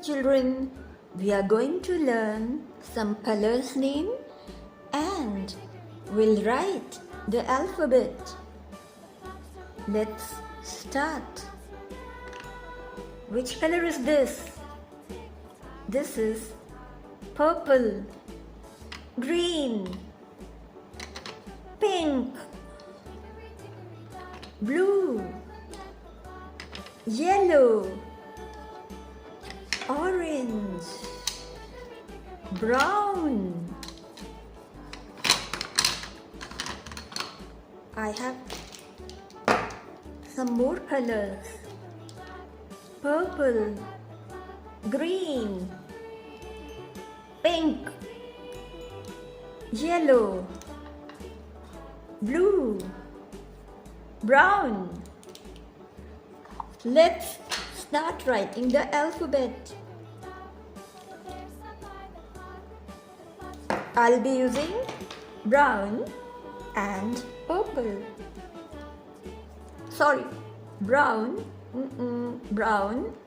children, we are going to learn some colors name and we'll write the alphabet. Let's start. Which color is this? This is purple, green, pink, blue, yellow, orange, brown. I have some more colors. Purple, green, pink, yellow, blue, brown. Let's start writing the alphabet. I'll be using brown and purple. Sorry, brown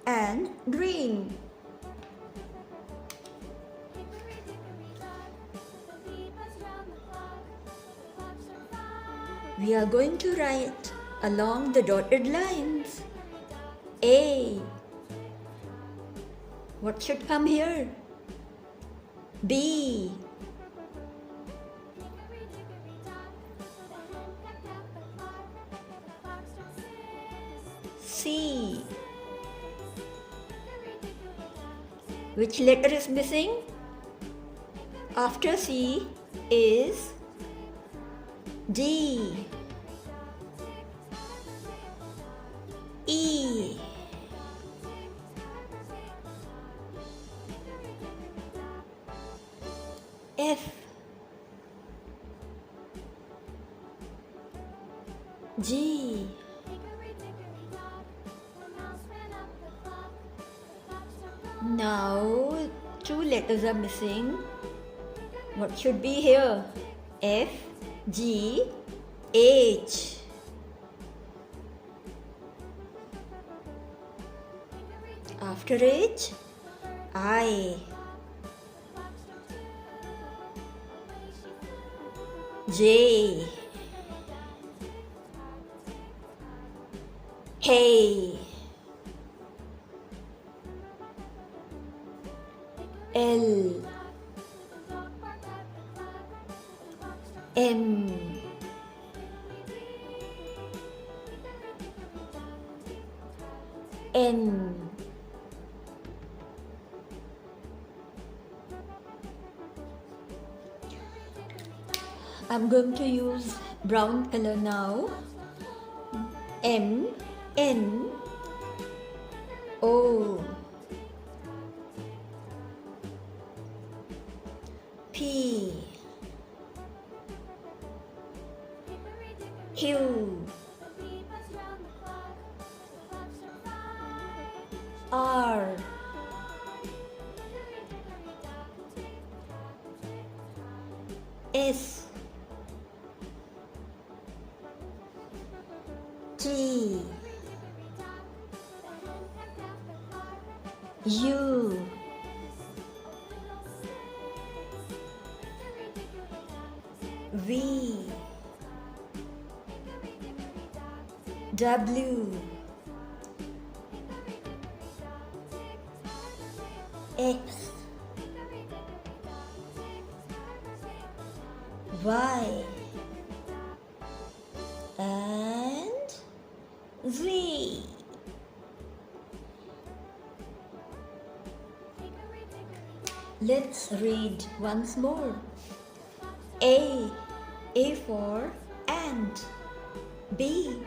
and green. We are going to write along the dotted lines. A. What should come here? B. C. Which letter is missing? After C is D. E. F. G. Now, two letters are missing. What should be here? F, G, H. After H, I. J. K. L. M. N. I'm going to use brown color now. M, N, O, P, Q, R, S, T, U, V, W, X, Y, and Z. Let's read once more. A for ant. B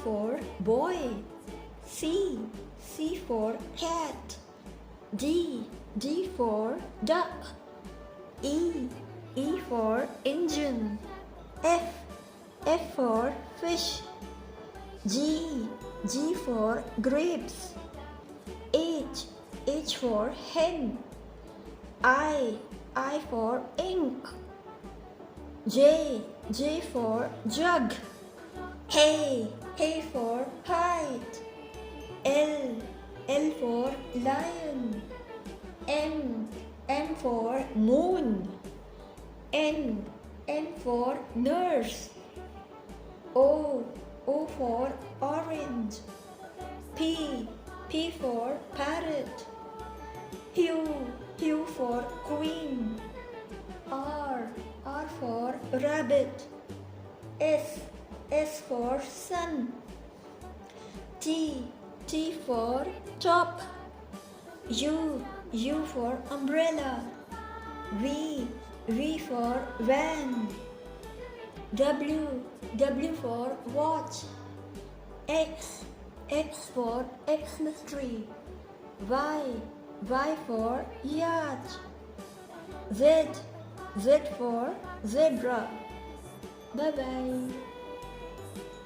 for boy. C for cat. D for duck. E for engine. F for fish. G for grapes. H for hen. I for ink. J for jug. K for kite. L for lion. M for moon. N for nurse. O for orange. P for parrot. Q for queen. R for rabbit. S for sun. T for top. U for umbrella. V for van. W for watch. X for Xmas tree. Y for yacht. Z for zebra. Bye bye.